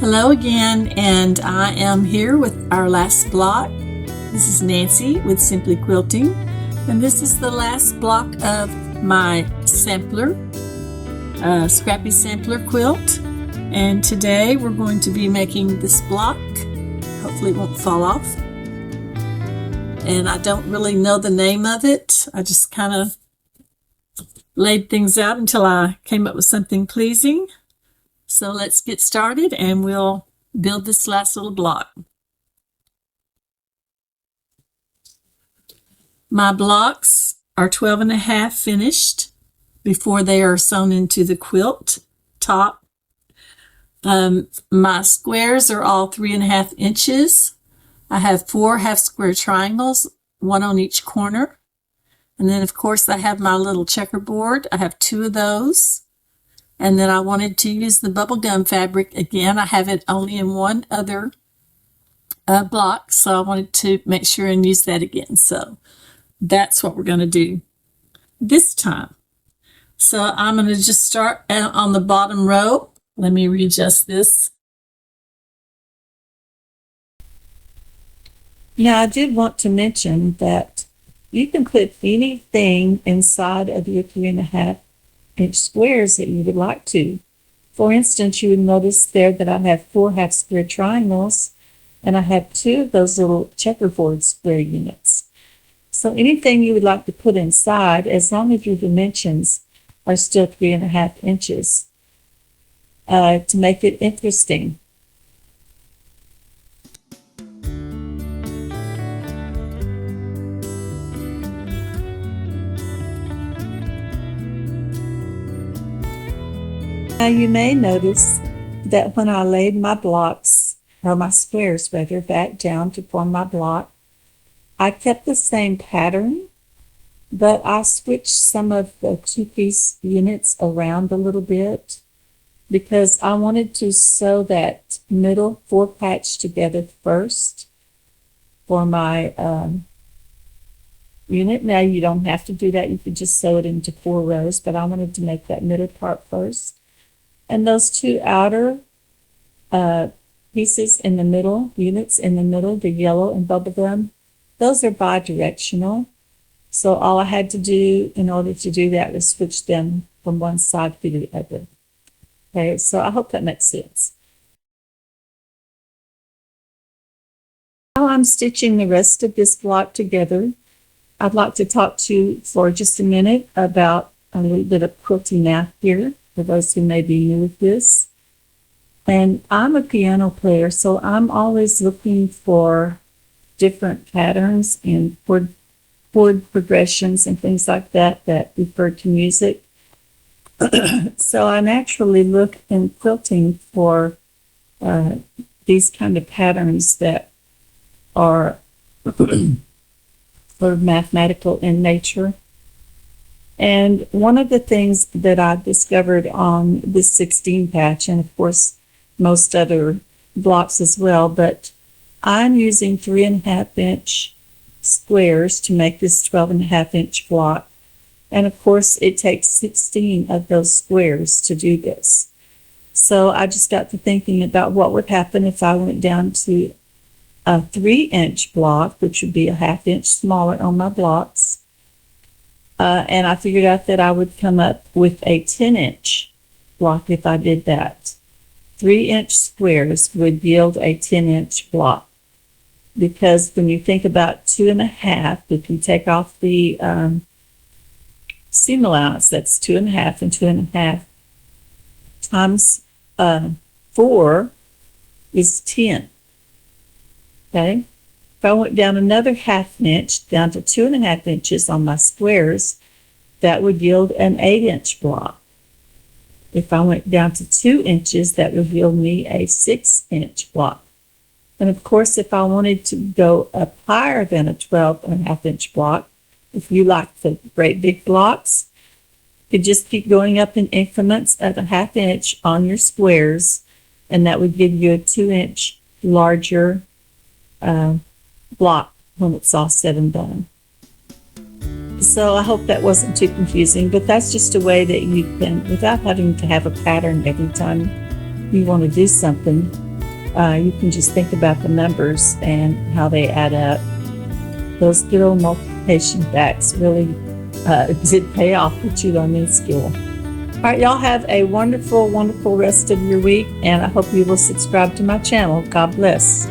Hello again, and I am here with our last block. This is Nancy with Simply Quilting, and this is the last block of my sampler, Scrappy sampler quilt. And today we're going to be making this block. Hopefully it won't fall off. And I don't really know the name of it. I just kind of laid things out until I came up with something pleasing. So let's get started and we'll build this last little block. My blocks are 12.5 finished before they are sewn into the quilt top. My squares are all 3.5 inches. I have 4 half square triangles, 1 on each corner. And then of course I have my little checkerboard. I have 2 of those. And then I wanted to use the bubble gum fabric again. I have it only in one other block, so I wanted to make sure and use that again. So that's what we're going to do this time. So I'm going to just start on the bottom row. Let me readjust this. Now I did want to mention that you can put anything inside of your 3.5 inch squares that you would like to. For instance, you would notice there that I have 4 half square triangles and I have 2 of those little checkerboard square units. So anything you would like to put inside, as long as your dimensions are still 3.5 inches, to make it interesting. Now you may notice that when I laid my blocks, or my squares rather, back down to form my block, I kept the same pattern, but I switched some of the 2-piece units around a little bit because I wanted to sew that middle 4 patch together first for my unit. Now you don't have to do that. You could just sew it into 4 rows, but I wanted to make that middle part first. And those 2 outer pieces in the middle, units in the middle, the yellow and bubblegum, those are bi-directional. So all I had to do in order to do that was switch them from one side to the other. Okay, so I hope that makes sense. While I'm stitching the rest of this block together, I'd like to talk to you for just a minute about a little bit of Quilty-Math here, for those who may be new with this. And I'm a piano player, so I'm always looking for different patterns and chord progressions and things like that that refer to music. So I naturally look in quilting for these kind of patterns that are sort of mathematical in nature. And one of the things that I discovered on this 16 patch, and of course most other blocks as well, but I'm using 3.5 inch squares to make this 12.5 inch block. And of course it takes 16 of those squares to do this. So I just got to thinking about what would happen if I went down to a 3 inch block, which would be a 1/2 inch smaller on my blocks. And I figured out that I would come up with a 10 inch block if I did that. 3 inch squares would yield a 10 inch block. Because when you think about 2.5, if you take off the seam allowance, that's 2.5 and 2.5 times 4 is 10. Okay? If I went down another 1/2 inch, down to 2.5 inches on my squares, that would yield an 8 inch block. If I went down to 2 inches, that would yield me a 6 inch block. And of course, if I wanted to go up higher than a 12.5 inch block, if you like the great big blocks, you could just keep going up in increments of a 1/2 inch on your squares, and that would give you a 2 inch larger block when it's all said and done. So I hope that wasn't too confusing, but that's just a way that you can, without having to have a pattern every time you want to do something, You can just think about the numbers and how they add up. Those little multiplication facts really did pay off with you learning skill. All right, y'all have a wonderful, wonderful rest of your week, and I hope you will subscribe to my channel. God bless.